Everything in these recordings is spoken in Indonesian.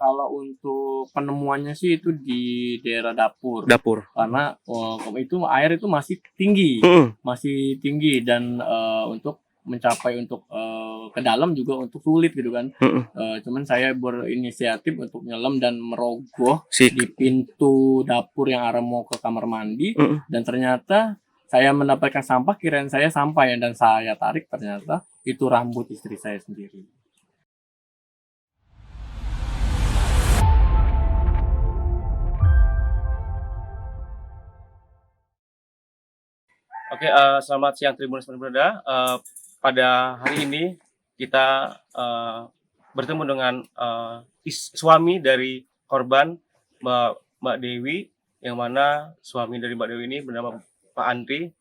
Kalau untuk penemuannya sih itu di daerah dapur. Dapur. Karena itu air itu masih tinggi, dan untuk mencapai untuk ke dalam juga untuk sulit gitu kan. Cuman saya berinisiatif untuk nyelam dan merogoh di pintu dapur yang arah mau ke kamar mandi, dan ternyata saya mendapatkan sampah, kirain saya sampah ya, dan saya tarik ternyata itu rambut istri saya sendiri. Oke, selamat siang Tribuners Berada. Pada hari ini kita bertemu dengan suami dari korban Mbak Dewi, yang mana suami dari Mbak Dewi ini bernama Pak Andri,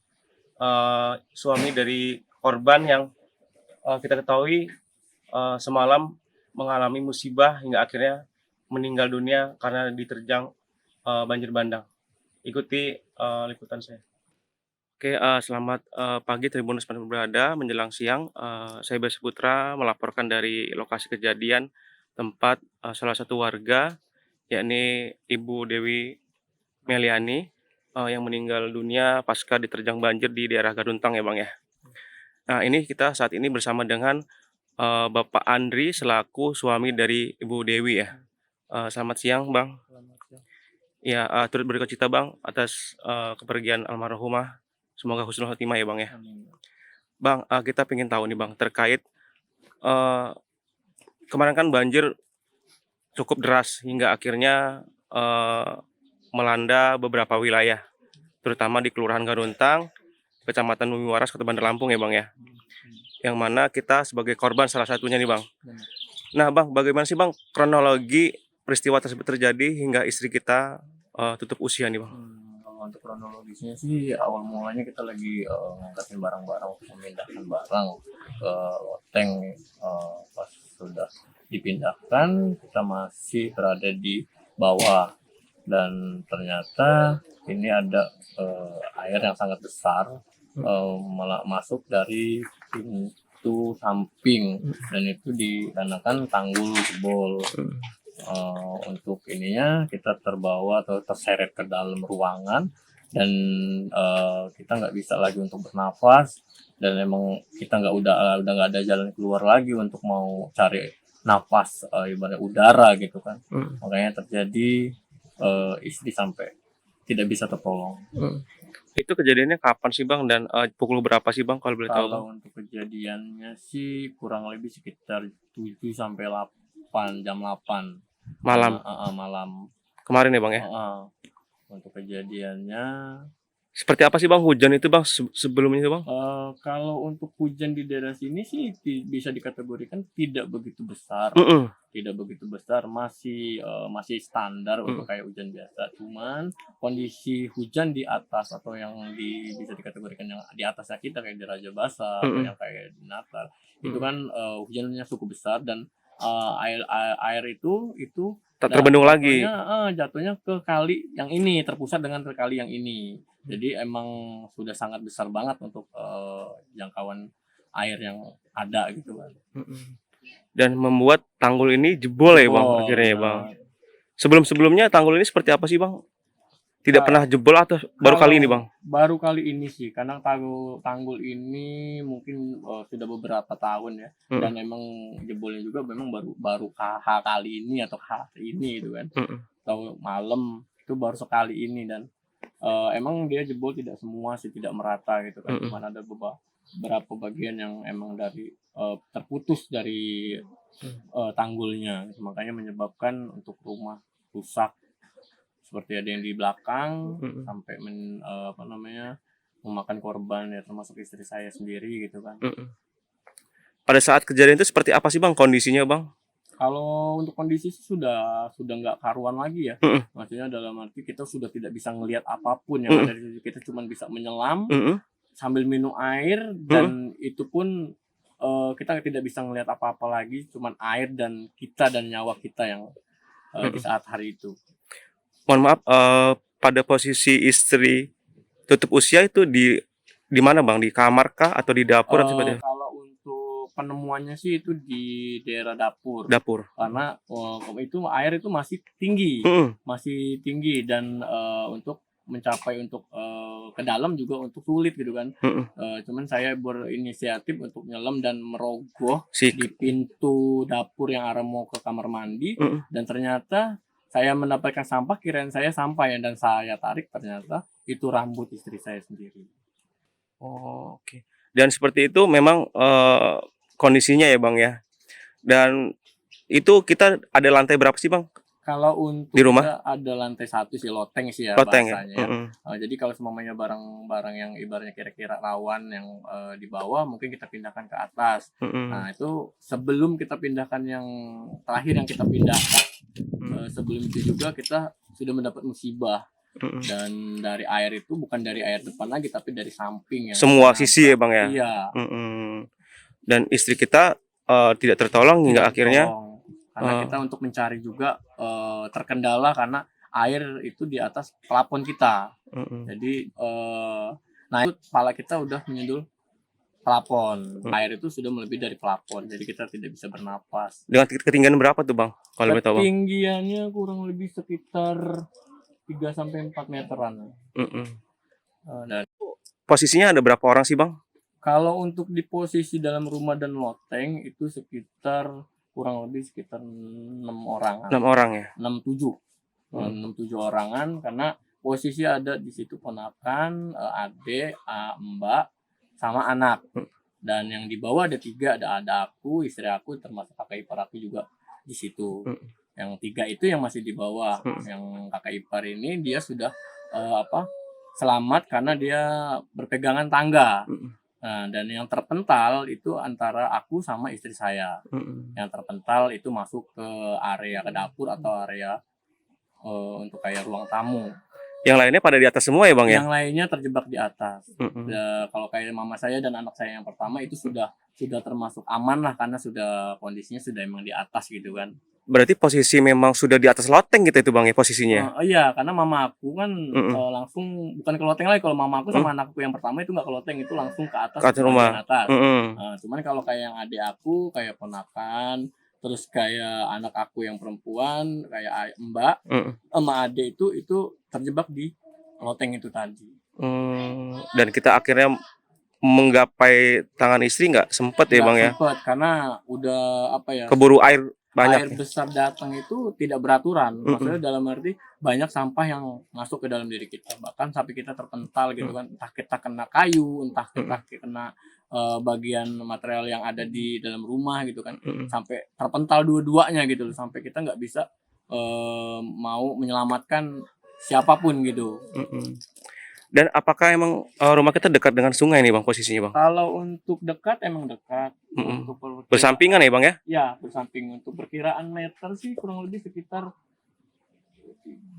suami dari korban yang kita ketahui semalam mengalami musibah hingga akhirnya meninggal dunia karena diterjang banjir bandang. Ikuti liputan saya. Oke, selamat pagi Tribuners Berada menjelang siang. Saya Besa Putra melaporkan dari lokasi kejadian tempat salah satu warga, yakni Ibu Dewi Meliani, yang meninggal dunia pasca diterjang banjir di daerah Garuntang ya Bang ya. Nah ini kita saat ini bersama dengan Bapak Andri selaku suami dari Ibu Dewi ya. Selamat siang Bang. Selamat siang. Ya, turut berduka cita Bang atas kepergian almarhumah. Semoga husnul khotimah ya Bang ya. Amin. Bang, kita pengen tahu nih Bang terkait kemarin kan banjir cukup deras hingga akhirnya melanda beberapa wilayah, terutama di Kelurahan Garuntang, Kecamatan Bumi Waras, Kota Bandar Lampung ya Bang ya. Yang mana kita sebagai korban salah satunya nih Bang. Nah Bang, bagaimana sih Bang kronologi peristiwa tersebut terjadi hingga istri kita tutup usia nih Bang? Untuk kronologisnya sih awal mulanya kita lagi ngangkatin barang-barang, memindahkan barang ke loteng. Pas sudah dipindahkan kita masih berada di bawah, dan ternyata ini ada air yang sangat besar masuk dari pintu samping, dan itu dikarenakan tanggul jebol. Untuk ininya kita terbawa atau terseret ke dalam ruangan, dan kita nggak bisa lagi untuk bernafas, dan emang kita udah nggak ada jalan keluar lagi untuk mau cari nafas, ibarat udara gitu kan. Makanya terjadi istri sampai tidak bisa tertolong. Itu kejadiannya kapan sih Bang, dan pukul berapa sih Bang kalau boleh tahu? Kalau untuk kejadiannya sih kurang lebih sekitar 7 sampai 8 jam 8 malam. Malam Kemarin ya Bang ya. Untuk kejadiannya seperti apa sih Bang hujan itu Bang sebelumnya itu Bang? Kalau untuk hujan di daerah sini sih bisa dikategorikan tidak begitu besar. Tidak begitu besar, masih standar untuk kayak hujan biasa. Cuman kondisi hujan di atas atau yang bisa dikategorikan yang di atasnya kita kayak di Raja Basa atau yang kayak di Natal, itu kan hujannya cukup besar, dan air itu tak terbendung lagi. Jatuhnya ke kali yang ini, terpusat dengan ke kali yang ini. Jadi emang sudah sangat besar banget untuk jangkauan air yang ada gitu kan. Dan membuat tanggul ini jebol ya Bang akhirnya ya Bang. Sebelumnya tanggul ini seperti apa sih Bang? Tidak pernah jebol atau baru kali ini Bang? Baru kali ini sih, karena tanggul ini mungkin sudah beberapa tahun ya, dan memang jebolnya juga memang baru kali ini atau hari ini gitu kan. Atau malam itu baru sekali ini, dan emang dia jebol tidak semua sih, tidak merata gitu kan. Cuman ada beberapa bagian yang emang dari terputus dari tanggulnya, makanya menyebabkan untuk rumah rusak. Seperti ada yang di belakang sampai memakan korban ya, termasuk istri saya sendiri gitu kan. Pada saat kejadian itu seperti apa sih Bang kondisinya Bang? Kalau untuk kondisi sudah nggak karuan lagi ya. Maksudnya dalam arti kita sudah tidak bisa ngelihat apapun yang ada di situ. Kita cuma bisa menyelam sambil minum air, dan itu pun kita tidak bisa ngelihat apa-apa lagi, cuman air dan kita dan nyawa kita yang di saat hari itu. Mohon maaf, pada posisi istri tutup usia itu di mana Bang? Di kamar kah atau di dapur atau seperti apa? Kalau untuk penemuannya sih itu di daerah dapur. Dapur. Karena itu air itu masih tinggi, Mm-mm. dan untuk mencapai ke dalam juga untuk sulit gitu kan. Mm-mm. Cuman saya berinisiatif untuk nyelam dan merogoh Si. di pintu dapur yang arah mau ke kamar mandi, Mm-mm. dan ternyata saya mendapatkan sampah, kirain saya sampah ya, dan saya tarik ternyata itu rambut istri saya sendiri. Oh, oke. Dan seperti itu memang kondisinya ya Bang ya. Dan itu kita ada lantai berapa sih Bang? Kalau untuk Di rumah? kita ada lantai 1 sih, loteng sih ya Loteng ya. bahasanya ya. Mm-mm. Jadi kalau semuanya barang-barang yang ibaratnya kira-kira rawan yang di bawah, mungkin kita pindahkan ke atas. Mm-mm. Nah itu sebelum kita pindahkan yang terakhir yang kita pindahkan, sebelum itu juga kita sudah mendapat musibah. Mm-mm. Dan dari air itu bukan dari air depan lagi, tapi dari samping yang Semua ternyata- sisi ya Bang ya. Iya. Mm-mm. Dan istri kita tidak tertolong hingga Tidak akhirnya tertolong. Karena kita untuk mencari juga terkendala karena air itu di atas plafon kita. Mm-mm. Jadi nah itu kepala kita udah menyentuh plafon. Air itu sudah melebihi dari plafon. Jadi kita tidak bisa bernapas. Dengan ketinggian berapa tuh Bang? Kalau boleh tahu Bang? Ketinggiannya kurang lebih sekitar 3 sampai 4 meteran. Mm-mm. Dan Posisinya ada berapa orang sih Bang? kalau untuk di posisi dalam rumah dan loteng itu sekitar kurang lebih sekitar 6 orangan. 6 orang ya. 6-7. 6-7 orangan, karena posisi ada di situ ponakan, adik, mbak, sama anak. Dan yang di bawah ada 3, ada aku, istri aku, termasuk kakak ipar aku juga di situ. Yang 3 itu yang masih di bawah. Yang kakak ipar ini dia sudah selamat karena dia berpegangan tangga. Nah, dan yang terpental itu antara aku sama istri saya. Yang terpental itu masuk ke area ke dapur atau area untuk kayak ruang tamu. Yang lainnya pada di atas semua ya Bang ya? Yang lainnya terjebak di atas. Kalau kayak mama saya dan anak saya yang pertama itu sudah termasuk aman lah, karena sudah kondisinya sudah emang di atas gitu kan. Berarti posisi memang sudah di atas loteng gitu itu Bang ya posisinya? Iya, karena mama aku kan langsung bukan ke loteng lagi. Kalau mama aku sama anakku yang pertama itu nggak ke loteng, itu langsung ke atas. Ke atas rumah. Atas. Mm-mm. Cuman kalau kayak yang adik aku, kayak ponakan, terus kayak anak aku yang perempuan, kayak mbak, sama adik itu terjebak di loteng itu tadi. Dan kita akhirnya menggapai tangan istri nggak sempet ya Bang ya? Sempet, karena udah keburu air banyak. Air besar datang itu tidak beraturan. Maksudnya dalam arti banyak sampah yang masuk ke dalam diri kita, bahkan sampai kita terpental gitu kan. Entah kita kena kayu, entah kita kena bagian material yang ada di dalam rumah gitu kan. Sampai terpental dua-duanya gitu loh, sampai kita nggak bisa mau menyelamatkan siapapun gitu. Dan apakah emang rumah kita dekat dengan sungai nih Bang posisinya Bang? Kalau untuk dekat emang dekat. Untuk bersampingan ya Bang ya? Ya, bersamping. Untuk perkiraan meter sih kurang lebih sekitar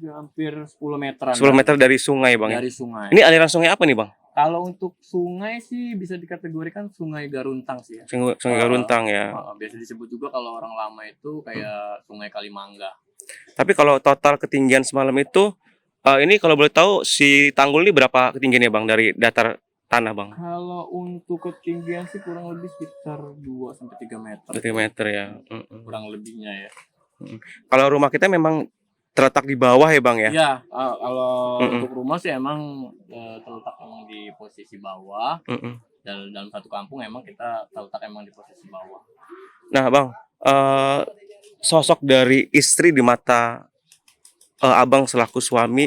hampir 10 meteran. 10 meter dari sungai Bang dari ya? Sungai. Ini aliran sungai apa nih Bang? Kalau untuk sungai sih bisa dikategorikan Sungai Garuntang sih ya. Sungai Garuntang ya. Biasa disebut juga kalau orang lama itu kayak Sungai Kalimangga. Tapi kalau total ketinggian semalam itu ini kalau boleh tahu si tanggul ini berapa ketinggiannya Bang dari datar tanah Bang? Kalau untuk ketinggian sih kurang lebih sekitar 2 sampai 3 meter. 3 meter ya. Kurang lebihnya ya. Kalau rumah kita memang terletak di bawah ya Bang ya? Iya, kalau untuk rumah sih emang terletak emang di posisi bawah. Dan dalam satu kampung emang kita terletak emang di posisi bawah. Nah Bang, sosok dari istri di mata Abang selaku suami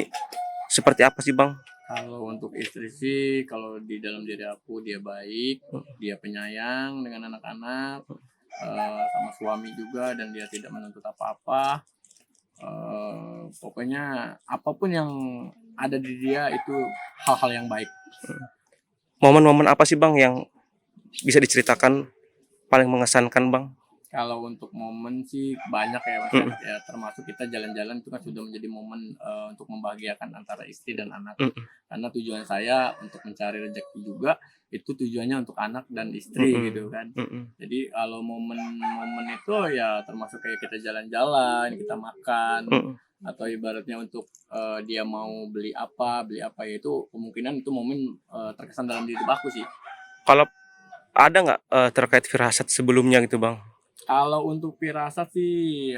seperti apa sih Bang? Kalau untuk istri sih, kalau di dalam diri aku dia baik, dia penyayang dengan anak-anak, sama suami juga, dan dia tidak menuntut apa-apa. Pokoknya apapun yang ada di dia itu hal-hal yang baik. Momen-momen apa sih Bang yang bisa diceritakan paling mengesankan Bang? Kalau untuk momen sih banyak ya Mas. Ya, termasuk kita jalan-jalan itu kan sudah menjadi momen untuk membahagiakan antara istri dan anak. Karena tujuan saya untuk mencari rezeki juga itu tujuannya untuk anak dan istri gitu kan. Jadi kalau momen-momen itu ya termasuk kayak kita jalan-jalan, kita makan, atau ibaratnya untuk dia mau beli apa ya, itu kemungkinan itu momen terkesan dalam diri aku sih. Kalau ada nggak terkait firasat sebelumnya gitu bang? Kalau untuk firasat sih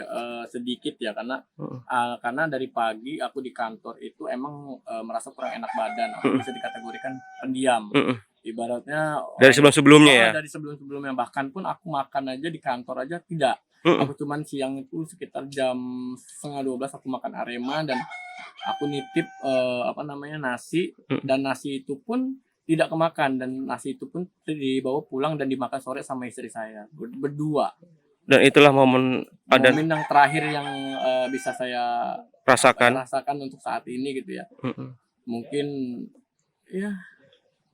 sedikit ya, karena Heeh. karena dari pagi aku di kantor itu emang merasa kurang enak badan. Aku Heeh. bisa dikategorikan pendiam. Heeh. Ibaratnya Dari sebelum-sebelumnya ya? dari sebelum-sebelumnya, bahkan pun aku makan aja di kantor aja tidak. Heeh. Aku cuman siang itu sekitar jam 11:30 aku makan Arema, dan aku nitip nasi, Heeh. dan nasi itu pun tidak kemakan, dan nasi itu pun dibawa pulang dan dimakan sore sama istri saya berdua. Dan itulah momen Momen yang terakhir yang bisa saya rasakan. rasakan untuk saat ini gitu ya. Heeh. Mungkin ya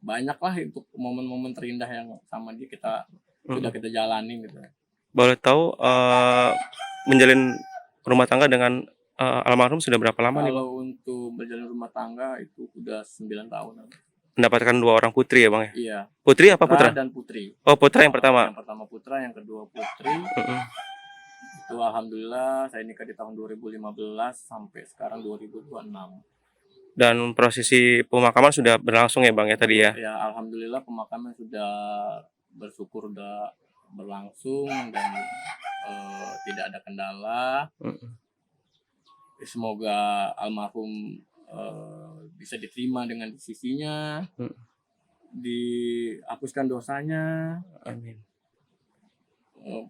banyak lah untuk momen-momen terindah yang sama dia kita sudah Heeh. kita jalani gitu. Boleh tahu menjalin rumah tangga dengan almarhum sudah berapa lama nih bang? Kalau untuk berjalan rumah tangga itu udah 9 tahun. Mendapatkan 2 orang putri ya bang ya? Iya, Putri apa putra putra? dan putri. Oh putra yang pertama. Yang pertama putra, yang kedua putri. Heeh. Itu alhamdulillah saya nikah di tahun 2015 sampai sekarang 2026. Dan prosesi pemakaman sudah berlangsung ya bang ya tadi ya? Ya alhamdulillah pemakaman sudah bersyukur udah berlangsung, dan tidak ada kendala. Heeh. Semoga almarhum bisa diterima dengan sisinya, Heeh. dihapuskan dosanya. Amin.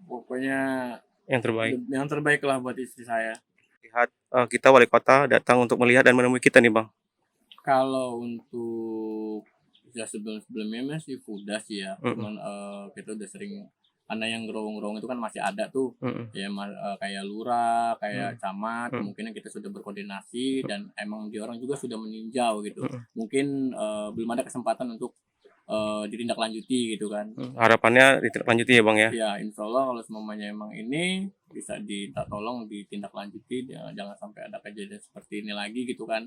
Pokoknya Yang terbaik. yang terbaik lah buat istri saya. Lihat kita wali kota datang untuk melihat dan menemui kita nih bang. Kalau untuk ya sebelum-sebelumnya masih udah sih ya, Heeh. cuman kita udah sering, karena yang gerowong-gerowong itu kan masih ada tuh. Heeh. Ya kayak lurah, kayak camat, Hmm. kemungkinan kita sudah berkoordinasi, dan emang dia orang juga sudah meninjau gitu. Hmm. Mungkin belum ada kesempatan untuk ditindaklanjuti gitu kan. Harapannya ditindaklanjuti ya bang ya? Ya insya Allah kalau semuanya emang ini bisa tolong ditindaklanjuti, jangan sampai ada kejadian seperti ini lagi gitu kan.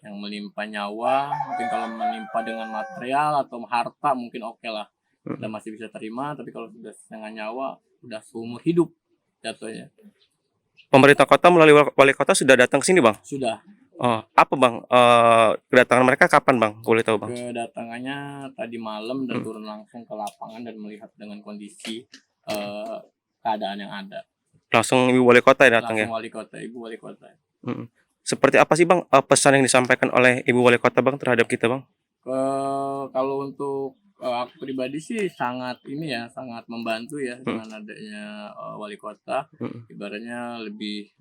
Yang menimpa nyawa, mungkin kalau menimpa dengan material atau harta mungkin oke lah, kita masih bisa terima, tapi kalau sudah setengah nyawa udah seumur hidup jatuhnya. Pemerintah kota melalui wali kota sudah datang ke sini bang? Sudah. Oh, apa bang? Kedatangan mereka kapan bang? Boleh tahu bang? Kedatangannya tadi malam, dan turun langsung ke lapangan dan melihat dengan kondisi keadaan yang ada. Langsung ibu wali kota ya datang ya? Langsung ibu wali kota. Seperti apa sih bang pesan yang disampaikan oleh ibu wali kota bang terhadap kita bang? Kalau untuk aku pribadi sih sangat membantu ya dengan adanya wali kota. Ibaratnya lebih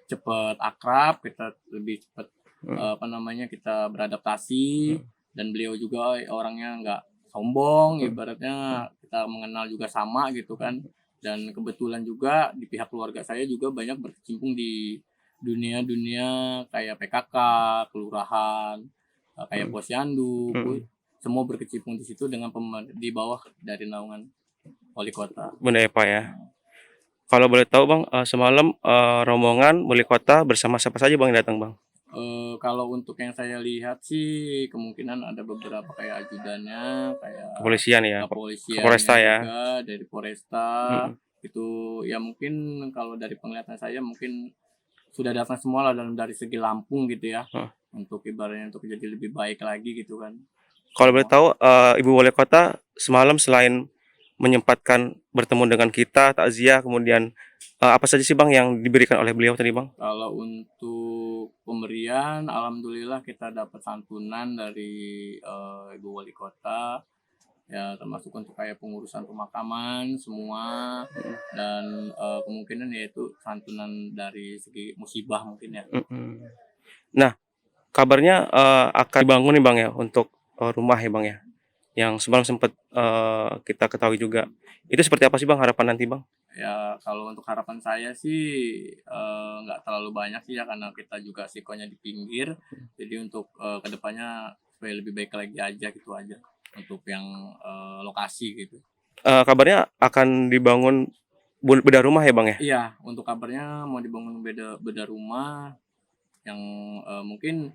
cepat akrab, kita lebih cepat kita beradaptasi, dan beliau juga orangnya nggak sombong, ibaratnya kita mengenal juga sama gitu kan. Dan kebetulan juga di pihak keluarga saya juga banyak berkecimpung di dunia kayak PKK, kelurahan, kayak posyandu, semua berkecimpung di situ dengan di bawah dari naungan wali kota. Benar ya pak ya. Kalau boleh tahu bang, semalam rombongan wali kota bersama siapa saja bang yang datang bang? Kalau untuk yang saya lihat sih kemungkinan ada beberapa kayak ajudannya, kayak Kepolisian ya, kepolisian Polresta ya. juga, dari Polresta. Itu ya mungkin kalau dari penglihatan saya mungkin sudah datang semua lah dari segi Lampung gitu ya. Untuk ibaratnya untuk jadi lebih baik lagi gitu kan. Kalau boleh tahu ibu wali kota semalam selain menyempatkan bertemu dengan kita, takziah, kemudian apa saja sih bang yang diberikan oleh beliau tadi bang? Kalau untuk pemberian, alhamdulillah kita dapat santunan dari ibu wali kota, ya termasuk untuk kayak pengurusan pemakaman semua, dan kemungkinan yaitu santunan dari segi musibah mungkin ya. Nah, kabarnya akan dibangun nih bang ya untuk rumah ya bang ya, yang semalam sempat kita ketahui juga. Itu seperti apa sih bang harapan nanti bang? Ya kalau untuk harapan saya sih nggak terlalu banyak sih ya, karena kita juga sikonya di pinggir. Jadi untuk kedepannya supaya lebih baik lagi aja gitu aja untuk yang lokasi gitu. Kabarnya akan dibangun bedah rumah ya bang ya? Iya, untuk kabarnya mau dibangun bedah rumah yang mungkin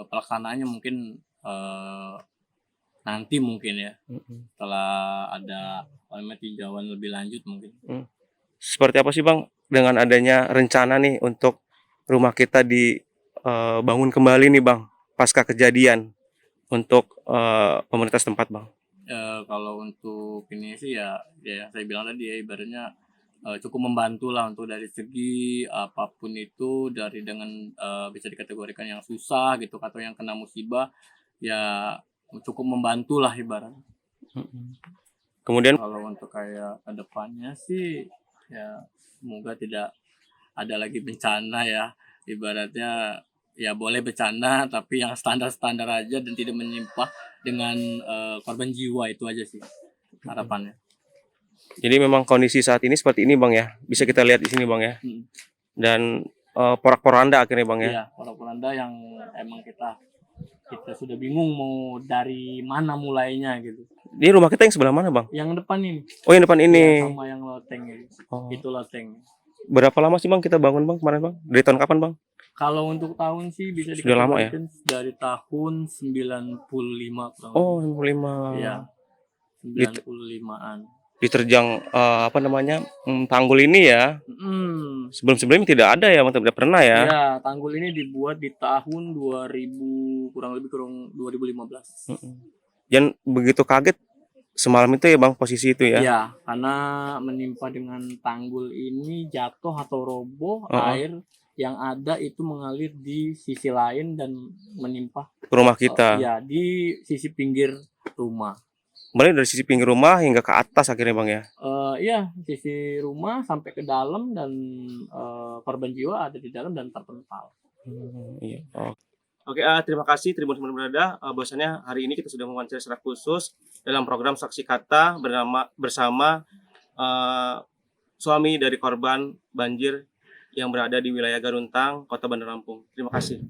pelaksanaannya mungkin nanti mungkin ya, setelah ada tinjauan lebih lanjut mungkin. Seperti apa sih bang dengan adanya rencana nih untuk rumah kita dibangun kembali nih bang pasca kejadian untuk pemerintah setempat bang? Kalau untuk ini sih ya yang saya bilang tadi ya, ibaratnya cukup membantu lah untuk dari segi apapun itu, dari dengan bisa dikategorikan yang susah gitu atau yang kena musibah, ya cukup membantu lah ibaratnya. Kemudian Kalau untuk kayak ke depannya sih ya semoga tidak ada lagi bencana ya, ibaratnya ya boleh bencana tapi yang standar-standar aja dan tidak menyimpah dengan korban jiwa, itu aja sih harapannya. jadi memang kondisi saat ini seperti ini Bang ya. Bisa kita lihat di sini Bang ya. Hmm. Dan porak-poranda akhirnya Bang ya. Iya, walaupun Anda yang emang kita sudah bingung mau dari mana mulainya gitu. Di rumah kita yang sebelah mana Bang? Yang depan ini, Oh yang depan ya, ini. sama yang loteng ini. Oh. Itu loteng. Berapa lama sih Bang kita bangun Bang kemarin Bang? Dari tahun kapan Bang? Kalau untuk tahun sih bisa Sudah lama ya? dikategorikan dari tahun 95 kurang Oh lebih. 55. Iya, 95-an. Diterjang apa namanya tanggul ini ya. Mm. Sebelum-sebelumnya tidak ada ya Bang, tidak pernah ya. Iya, tanggul ini dibuat di tahun 2000 kurang lebih 2015. Dan begitu kaget semalam itu ya Bang posisi itu ya. Iya, karena menimpa dengan tanggul ini jatuh atau roboh, air yang ada itu mengalir di sisi lain dan menimpa Ke rumah kita. ya di sisi pinggir rumah. Mulai dari sisi pinggir rumah hingga ke atas akhirnya Bang ya. Iya, sisi rumah sampai ke dalam dan korban jiwa ada di dalam dan terpental. Iya. Oke, terima kasih Tribun Sumber Berada. Bahwasannya hari ini kita sudah mewawancara secara khusus dalam program Saksi Kata bersama suami dari korban banjir yang berada di wilayah Garuntang, Kota Bandar Lampung. Terima kasih.